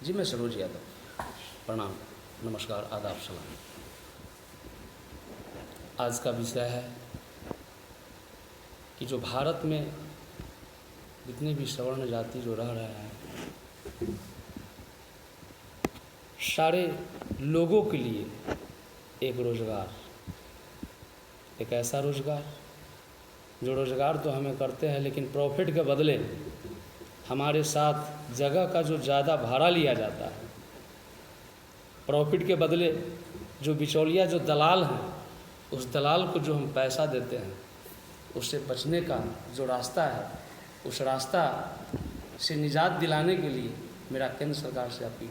जी मैं सरोज यादव। प्रणाम, नमस्कार, आदाब, सलाम। आज का विषय है कि जो भारत में जितने भी सवर्ण जाति जो रह रहे हैं, सारे लोगों के लिए एक रोज़गार, एक ऐसा रोज़गार जो रोज़गार तो हमें करते हैं लेकिन प्रॉफिट के बदले हमारे साथ जगह का जो ज़्यादा भाड़ा लिया जाता है, प्रॉफिट के बदले जो बिचौलिया जो दलाल हैं, उस दलाल को जो हम पैसा देते हैं, उससे बचने का जो रास्ता है, उस रास्ता से निजात दिलाने के लिए मेरा केंद्र सरकार से अपील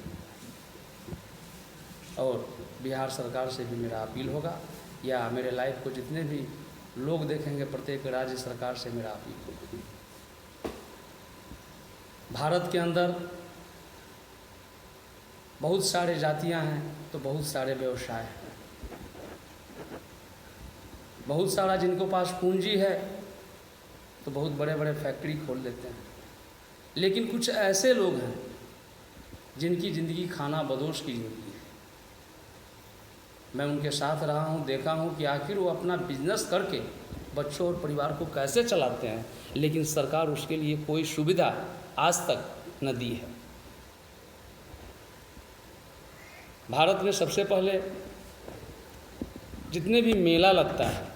और बिहार सरकार से भी मेरा अपील होगा, या मेरे लाइव को जितने भी लोग देखेंगे प्रत्येक राज्य सरकार से मेरा अपील होगा। भारत के अंदर बहुत सारे जातियां हैं तो बहुत सारे व्यवसाय हैं, बहुत सारा जिनको पास पूंजी है तो बहुत बड़े बड़े फैक्ट्री खोल लेते हैं, लेकिन कुछ ऐसे लोग हैं जिनकी ज़िंदगी खाना बदोश की ज़िंदगी है। मैं उनके साथ रहा हूँ, देखा हूँ कि आखिर वो अपना बिजनेस करके बच्चों और परिवार को कैसे चलाते हैं, लेकिन सरकार उसके लिए कोई सुविधा आज तक न दी है। भारत में सबसे पहले जितने भी मेला लगता है,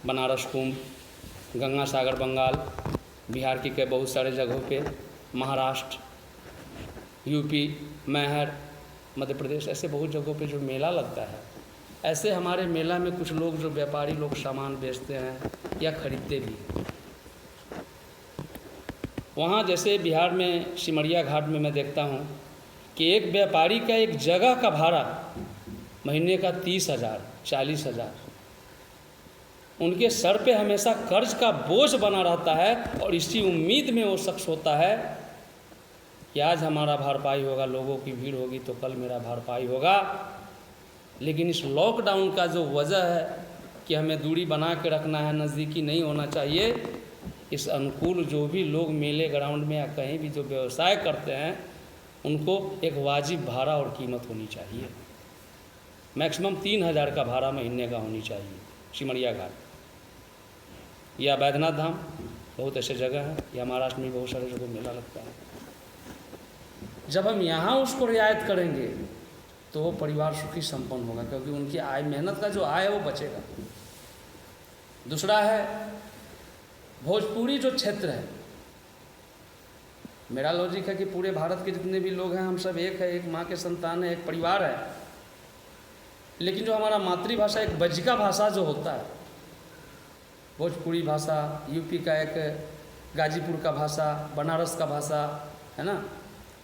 बनारस कुंभ, गंगा सागर बंगाल, बिहार की कई बहुत सारे जगहों पे, महाराष्ट्र, यूपी, मैहर, मध्य प्रदेश, ऐसे बहुत जगहों पे जो मेला लगता है, ऐसे हमारे मेला में कुछ लोग जो व्यापारी लोग सामान बेचते हैं या खरीदते भी हैं। वहाँ जैसे बिहार में सिमरिया घाट में मैं देखता हूँ कि एक व्यापारी का एक जगह का भाड़ा महीने का 30,000, 40,000, उनके सर पे हमेशा कर्ज का बोझ बना रहता है और इसी उम्मीद में वो शख्स होता है कि आज हमारा भरपाई होगा, लोगों की भीड़ होगी तो कल मेरा भरपाई होगा। लेकिन इस लॉकडाउन का जो वजह है कि हमें दूरी बना के रखना है, नज़दीकी नहीं होना चाहिए, इस अनुकूल जो भी लोग मेले ग्राउंड में या कहीं भी जो व्यवसाय करते हैं, उनको एक वाजिब भाड़ा और कीमत होनी चाहिए। मैक्सिमम 3,000 का भाड़ा महीने का होनी चाहिए। सिमरिया घाट या बैद्यनाथ धाम, बहुत ऐसे जगह हैं, या महाराष्ट्र में बहुत सारे जगह मेला लगता है। जब हम यहाँ उसको रियायत करेंगे तो वो परिवार सुखी संपन्न होगा, क्योंकि उनकी आय, मेहनत का जो आय है वो बचेगा। दूसरा है भोजपुरी जो क्षेत्र है, मेरा लॉजिक है कि पूरे भारत के जितने भी लोग हैं हम सब एक है, एक माँ के संतान है, एक परिवार है, लेकिन जो हमारा मातृभाषा एक बज्जिका भाषा जो होता है, भोजपुरी भाषा, यूपी का एक गाजीपुर का भाषा, बनारस का भाषा है ना,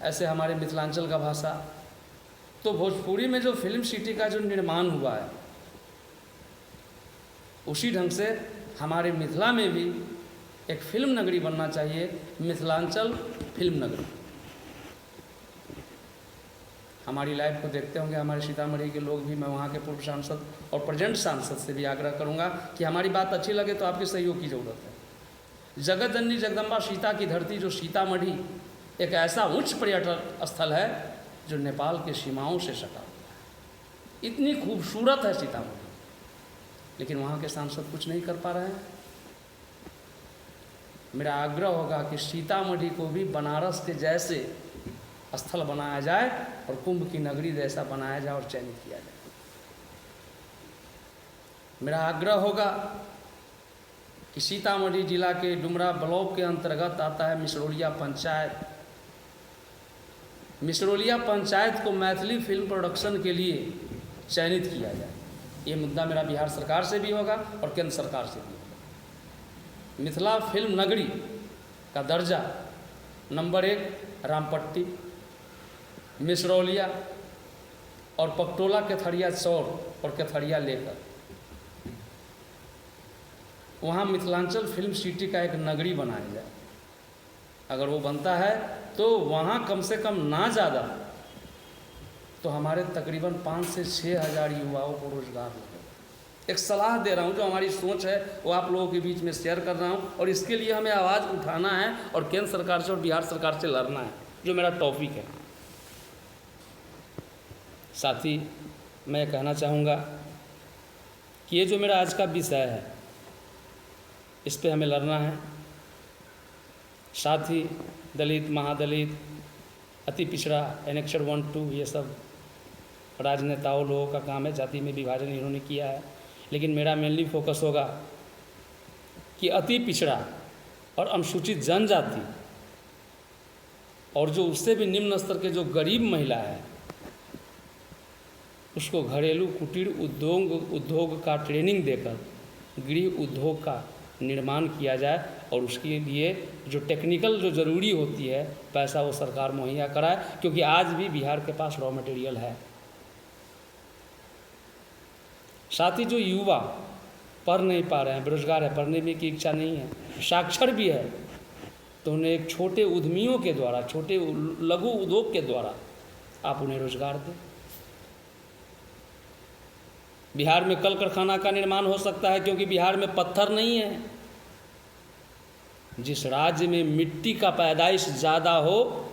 ऐसे हमारे मिथिलांचल का भाषा, तो भोजपुरी में जो फिल्म सिटी का जो निर्माण हुआ है, उसी ढंग से हमारे मिथिला में भी एक फिल्म नगरी बनना चाहिए, मिथिलांचल फिल्म नगरी। हमारी लाइव को देखते होंगे हमारे सीतामढ़ी के लोग भी, मैं वहाँ के पूर्व सांसद और प्रेजेंट सांसद से भी आग्रह करूँगा कि हमारी बात अच्छी लगे तो आपके सहयोग की ज़रूरत है। जगत जननी जगदम्बा सीता की धरती जो सीतामढ़ी एक ऐसा उच्च पर्यटन स्थल है जो नेपाल के सीमाओं से सटा हुआ है। इतनी खूबसूरत है सीतामढ़ी, लेकिन वहाँ के सांसद कुछ नहीं कर पा रहे हैं। मेरा आग्रह होगा कि सीतामढ़ी को भी बनारस के जैसे स्थल बनाया जाए और कुंभ की नगरी जैसा बनाया जाए और चयनित किया जाए। मेरा आग्रह होगा कि सीतामढ़ी जिला के डुमरा ब्लॉक के अंतर्गत आता है मिसरौलिया पंचायत। मिसरौलिया पंचायत को मैथिली फिल्म प्रोडक्शन के लिए चयनित किया जाए। ये मुद्दा मेरा बिहार सरकार से भी होगा और केंद्र सरकार से भी होगा। मिथिला फिल्म नगरी का दर्जा नंबर 1 रामपट्टी, मिसरौलिया और पकटोला, केथड़िया चौर और केथड़िया लेकर वहाँ मिथिलांचल फिल्म सिटी का एक नगरी बनाया जाए। अगर वो बनता है तो वहाँ कम से कम ना ज़्यादा तो हमारे तकरीबन 5 से 6 हज़ार युवाओं को रोजगार मिलेगा। एक सलाह दे रहा हूँ, जो हमारी सोच है वो आप लोगों के बीच में शेयर कर रहा हूँ, और इसके लिए हमें आवाज़ उठाना है और केंद्र सरकार से और बिहार सरकार से लड़ना है। जो मेरा टॉपिक है। साथ ही मैं कहना चाहूँगा कि ये जो मेरा आज का विषय है, इस पे हमें लड़ना है। साथ ही दलित, महादलित, अति पिछड़ा, एनेक्चर 1, 2 ये सब राजनेताओं लोगों का काम है, जाति में विभाजन इन्होंने किया है। लेकिन मेरा मेनली फोकस होगा कि अति पिछड़ा और अनुसूचित जनजाति और जो उससे भी निम्न स्तर के जो गरीब महिला है, उसको घरेलू कुटीर उद्योग का ट्रेनिंग देकर गृह उद्योग का निर्माण किया जाए और उसके लिए जो टेक्निकल जो ज़रूरी होती है पैसा वो सरकार मुहैया कराए, क्योंकि आज भी बिहार के पास रॉ मटेरियल है। साथ ही जो युवा पढ़ नहीं पा रहे हैं, बेरोजगार है, पढ़ने में की इच्छा नहीं है, साक्षर भी है, तो उन्हें एक छोटे उद्यमियों के द्वारा, छोटे लघु उद्योग के द्वारा आप उन्हें रोजगार दें। बिहार में कल कारखाना का निर्माण हो सकता है, क्योंकि बिहार में पत्थर नहीं है। जिस राज्य में मिट्टी का पैदाइश ज़्यादा हो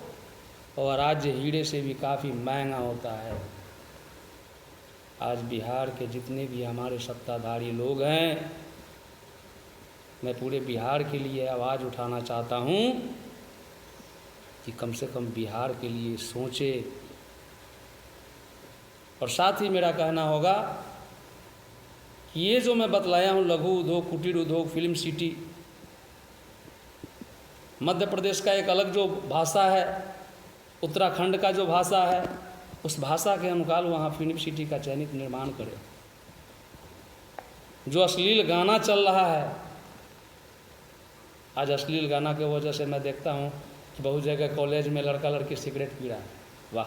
वह राज्य हीरे से भी काफ़ी महंगा होता है। आज बिहार के जितने भी हमारे सत्ताधारी लोग हैं, मैं पूरे बिहार के लिए आवाज़ उठाना चाहता हूँ कि कम से कम बिहार के लिए सोचे। और साथ ही मेरा कहना होगा कि ये जो मैं बतलाया हूँ, लघु उद्योग, कुटीर उद्योग, फिल्म सिटी, मध्य प्रदेश का एक अलग जो भाषा है, उत्तराखंड का जो भाषा है, उस भाषा के अनुसार वहाँ फिल्म सिटी का चयनित निर्माण करें। जो अश्लील गाना चल रहा है, आज अश्लील गाना के वजह से मैं देखता हूँ कि बहुत जगह कॉलेज में लड़का लड़की सिगरेट पी रहा है। वाह!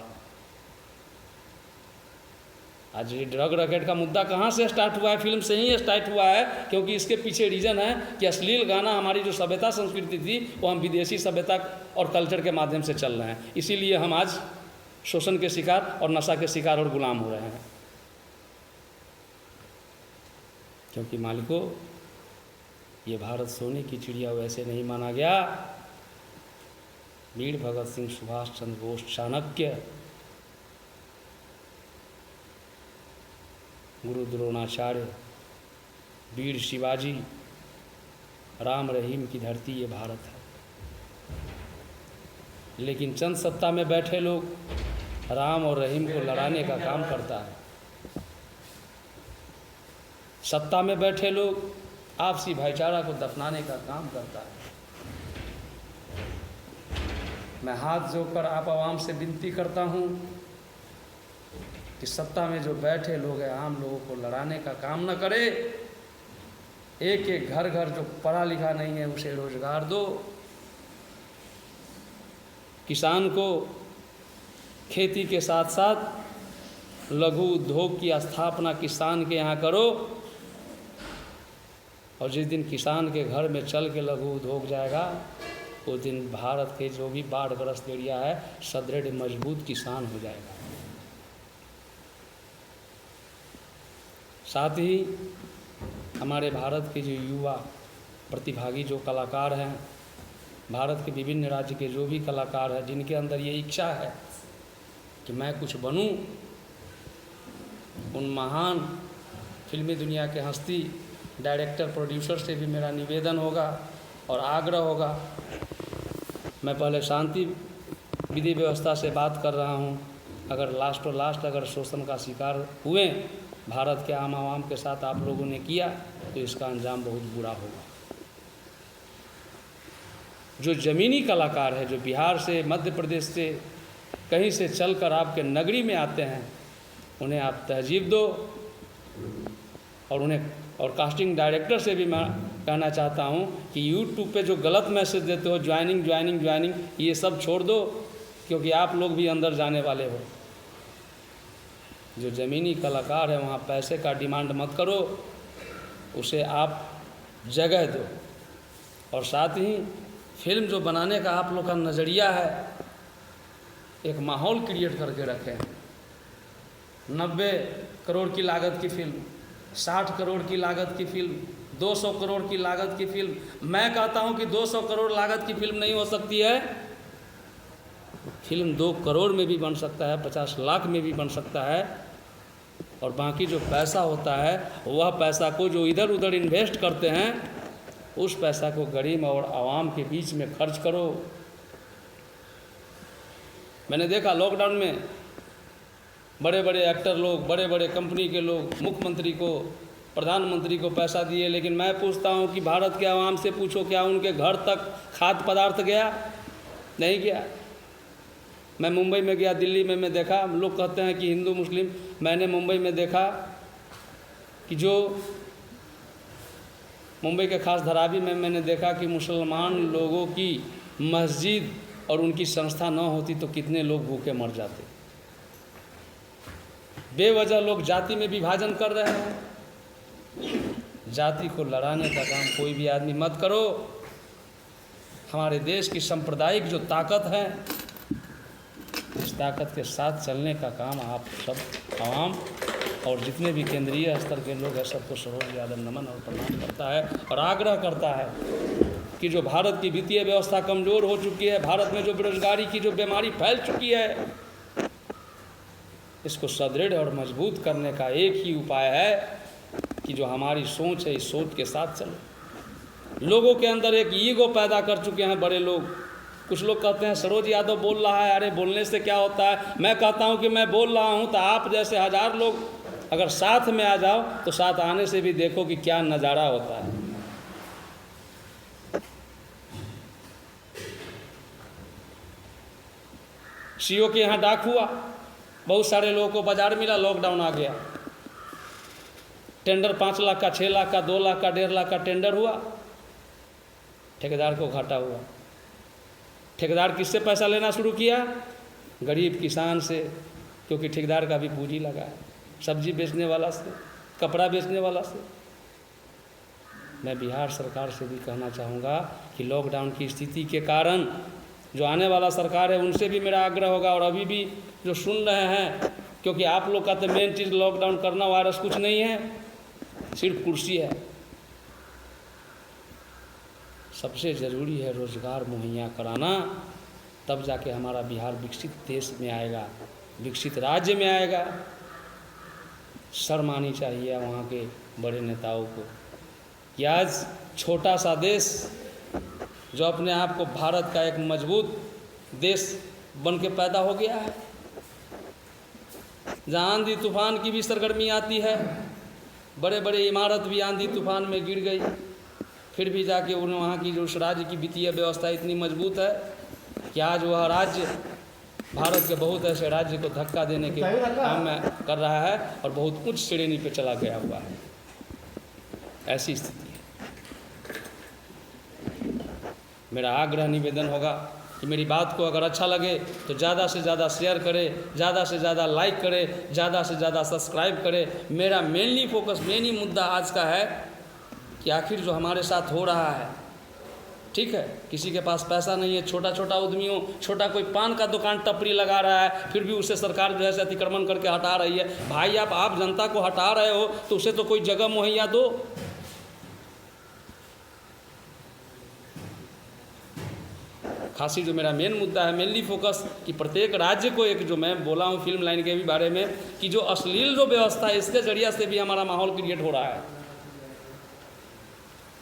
आज ये ड्रग रैकेट का मुद्दा कहाँ से स्टार्ट हुआ है? फिल्म से ही स्टार्ट हुआ है, क्योंकि इसके पीछे रीज़न है कि अश्लील गाना, हमारी जो सभ्यता संस्कृति थी वो हम विदेशी सभ्यता और कल्चर के माध्यम से चल रहे हैं। इसीलिए हम आज शोषण के शिकार और नशा के शिकार और गुलाम हो रहे हैं। क्योंकि मालिकों, ये भारत सोने की चिड़िया वैसे नहीं माना गया। वीर भगत सिंह, सुभाष चंद्र बोस, चाणक्य, गुरु द्रोणाचार्य, वीर शिवाजी, राम रहीम की धरती ये भारत है। लेकिन चंद सत्ता में बैठे लोग राम और रहीम को लड़ाने का काम करता है। सत्ता में बैठे लोग आपसी भाईचारा को दफनाने का काम करता है। मैं हाथ जोड़कर आप आवाम से विनती करता हूँ कि सत्ता में जो बैठे लोग हैं, आम लोगों को लड़ाने का काम न करे। एक एक घर घर जो पढ़ा लिखा नहीं है उसे रोजगार दो। किसान को खेती के साथ साथ लघु उद्योग की स्थापना किसान के यहाँ करो, और जिस दिन किसान के घर में चल के लघु उद्योग जाएगा, उस दिन भारत के जो भी बाढ़ग्रस्त एरिया है सुदृढ़ मजबूत किसान हो जाएगा। साथ ही हमारे भारत के जो युवा प्रतिभागी जो कलाकार हैं, भारत के विभिन्न राज्य के जो भी कलाकार हैं, जिनके अंदर ये इच्छा है कि मैं कुछ बनूं, उन महान फिल्मी दुनिया के हस्ती डायरेक्टर, प्रोड्यूसर से भी मेरा निवेदन होगा और आग्रह होगा। मैं पहले शांति विधि व्यवस्था से बात कर रहा हूं। अगर लास्ट अगर शोषण का शिकार हुए भारत के आम आवाम के साथ आप लोगों ने किया, तो इसका अंजाम बहुत बुरा होगा। जो ज़मीनी कलाकार है, जो बिहार से, मध्य प्रदेश से, कहीं से चलकर आपके नगरी में आते हैं, उन्हें आप तहजीब दो। और कास्टिंग डायरेक्टर से भी मैं कहना चाहता हूं कि यूट्यूब पे जो गलत मैसेज देते हो, ज्वाइनिंग, ये सब छोड़ दो, क्योंकि आप लोग भी अंदर जाने वाले हो। जो ज़मीनी कलाकार है वहाँ पैसे का डिमांड मत करो, उसे आप जगह दो। और साथ ही फिल्म जो बनाने का आप लोग का नज़रिया है, एक माहौल क्रिएट करके रखें। 90 करोड़ की लागत की फिल्म, 60 करोड़ की लागत की फिल्म, 200 करोड़ की लागत की फिल्म। मैं कहता हूं कि 200 करोड़ लागत की फिल्म नहीं हो सकती है। फिल्म 2 करोड़ में भी बन सकता है, 50 लाख में भी बन सकता है, और बाकी जो पैसा होता है वह पैसा को जो इधर उधर इन्वेस्ट करते हैं, उस पैसा को गरीब और आवाम के बीच में खर्च करो। मैंने देखा लॉकडाउन में बड़े बड़े एक्टर लोग, बड़े बड़े कंपनी के लोग मुख्यमंत्री को, प्रधानमंत्री को पैसा दिए, लेकिन मैं पूछता हूं कि भारत के आवाम से पूछो, क्या उनके घर तक खाद्य पदार्थ गया? नहीं गया। मैं मुंबई में गया, दिल्ली में मैं देखा, लोग कहते हैं कि हिंदू मुस्लिम, मैंने मुंबई में देखा कि जो मुंबई के खास धारावी में मैंने देखा कि मुसलमान लोगों की मस्जिद और उनकी संस्था न होती तो कितने लोग भूखे मर जाते। बेवजह लोग जाति में विभाजन कर रहे हैं। जाति को लड़ाने का काम कोई भी आदमी मत करो। हमारे देश की सांप्रदायिक जो ताकत है, इस ताकत के साथ चलने का काम आप सब आवाम और जितने भी केंद्रीय स्तर के लोग हैं सबको सरोज यादव नमन और प्रणाम करता है और आग्रह करता है कि जो भारत की वित्तीय व्यवस्था कमज़ोर हो चुकी है, भारत में जो बेरोजगारी की जो बीमारी फैल चुकी है, इसको सुदृढ़ और मजबूत करने का एक ही उपाय है कि जो हमारी सोच है इस सोच के साथ चले। लोगों के अंदर एक ईगो पैदा कर चुके हैं बड़े लोग। कुछ लोग कहते हैं सरोज यादव बोल रहा है, अरे बोलने से क्या होता है। मैं कहता हूं कि मैं बोल रहा हूं तो आप जैसे 1000 लोग अगर साथ में आ जाओ तो साथ आने से भी देखो कि क्या नज़ारा होता है। सीओ के यहाँ डाक हुआ, बहुत सारे लोगों को बाजार मिला, लॉकडाउन आ गया। टेंडर 5 लाख का, 6 लाख का, 2 लाख का, 1.5 लाख का टेंडर हुआ, ठेकेदार को घाटा हुआ। ठेकेदार किससे पैसा लेना शुरू किया? गरीब किसान से, क्योंकि ठेकेदार का भी पूंजी लगा है, सब्जी बेचने वाला से, कपड़ा बेचने वाला से। मैं बिहार सरकार से भी कहना चाहूँगा कि लॉकडाउन की स्थिति के कारण जो आने वाला सरकार है उनसे भी मेरा आग्रह होगा, और अभी भी जो सुन रहे हैं, क्योंकि आप लोग का तो मेन चीज़ लॉकडाउन करना, वायरस कुछ नहीं है, सिर्फ कुर्सी है। सबसे ज़रूरी है रोज़गार मुहैया कराना, तब जाके हमारा बिहार विकसित देश में आएगा, विकसित राज्य में आएगा। शर्म आनी चाहिए वहाँ के बड़े नेताओं को कि आज छोटा सा देश जो अपने आप को भारत का एक मजबूत देश बन के पैदा हो गया है, जहाँ आंधी तूफान की भी सरगर्मी आती है, बड़े बड़े इमारत भी आंधी तूफान में गिर गई, फिर भी जाके वहाँ की जो उस राज्य की वित्तीय व्यवस्था इतनी मजबूत है कि आज वह राज्य भारत के बहुत ऐसे राज्य को धक्का देने के काम में कर रहा है और बहुत उच्च श्रेणी पे चला गया हुआ है। ऐसी स्थिति है। मेरा आग्रह निवेदन होगा कि मेरी बात को अगर अच्छा लगे तो ज़्यादा से ज़्यादा शेयर करें, ज़्यादा से ज़्यादा लाइक करें, ज़्यादा से ज़्यादा सब्सक्राइब करें। मेरा मेनली फोकस, मेन ही मुद्दा आज का है कि आखिर जो हमारे साथ हो रहा है, ठीक है, किसी के पास पैसा नहीं है, छोटा छोटा उद्यमियों, छोटा कोई पान का दुकान टपरी लगा रहा है, फिर भी उसे सरकार जो है से अतिक्रमण करके हटा रही है। भाई आप जनता को हटा रहे हो तो उसे तो कोई जगह मुहैया दो। खासी जो मेरा मेन मुद्दा है, मेनली फोकस कि प्रत्येक राज्य को एक, जो मैं बोला हूँ फिल्म लाइन के भी बारे में, कि जो अश्लील जो व्यवस्था है इसके जरिए से भी हमारा माहौल क्रिएट हो रहा है।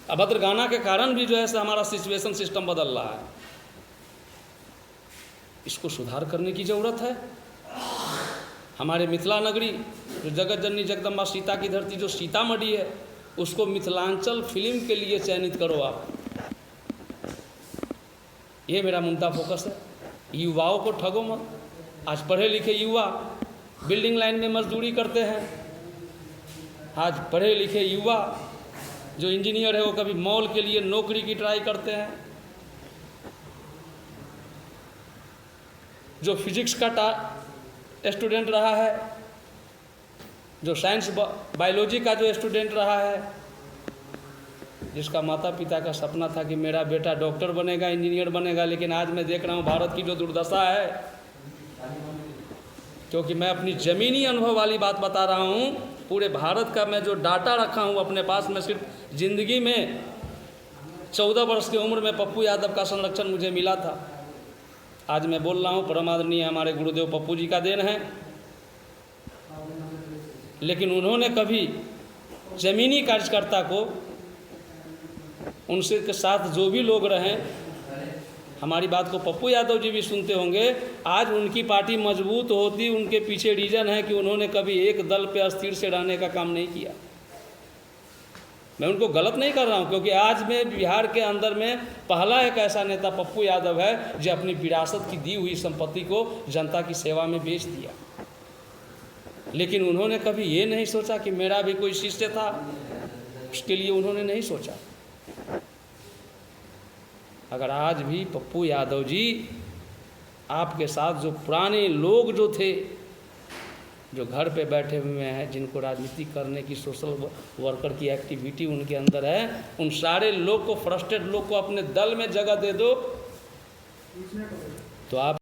अभद्र गाना के कारण भी जो है से हमारा सिचुएशन सिस्टम बदल रहा है। इसको सुधार करने की ज़रूरत है। हमारे मिथिला नगरी जो जगत जननी जगदम्बा सीता की धरती जो सीतामढ़ी है, उसको मिथिलांचल फिल्म के लिए चयनित करो आप। ये मेरा मुद्दा फोकस है। युवाओं को ठगो मत। आज पढ़े लिखे युवा बिल्डिंग लाइन में मजदूरी करते हैं। आज पढ़े लिखे युवा जो इंजीनियर है वो कभी मॉल के लिए नौकरी की ट्राई करते हैं। जो फिजिक्स का स्टूडेंट रहा है, जो साइंस बायोलॉजी का जो स्टूडेंट रहा है, जिसका माता पिता का सपना था कि मेरा बेटा डॉक्टर बनेगा, इंजीनियर बनेगा, लेकिन आज मैं देख रहा हूँ भारत की जो दुर्दशा है, क्योंकि मैं अपनी ज़मीनी अनुभव वाली बात बता रहा हूँ, पूरे भारत का मैं जो डाटा रखा हूँ अपने पास में, सिर्फ ज़िंदगी में 14 वर्ष की उम्र में पप्पू यादव का संरक्षण मुझे मिला था। आज मैं बोल रहा हूँ, परम आदरणीय हमारे गुरुदेव पप्पू जी का देन है, लेकिन उन्होंने कभी ज़मीनी कार्यकर्ता को, उनसे के साथ जो भी लोग रहें, हमारी बात को पप्पू यादव जी भी सुनते होंगे, आज उनकी पार्टी मजबूत होती, उनके पीछे रीज़न है कि उन्होंने कभी एक दल पे अस्थिर से रहने का काम नहीं किया। मैं उनको गलत नहीं कर रहा हूँ, क्योंकि आज में बिहार के अंदर में पहला एक ऐसा नेता पप्पू यादव है जो अपनी विरासत की दी हुई संपत्ति को जनता की सेवा में बेच दिया। लेकिन उन्होंने कभी ये नहीं सोचा कि मेरा भी कोई शिष्य था, उसके लिए उन्होंने नहीं सोचा। अगर आज भी पप्पू यादव जी आपके साथ जो पुराने लोग जो थे, जो घर पे बैठे हुए हैं, जिनको राजनीति करने की, सोशल वर्कर की एक्टिविटी उनके अंदर है, उन सारे लोग को, फ्रस्ट्रेटेड लोग को अपने दल में जगह दे दो, तो आप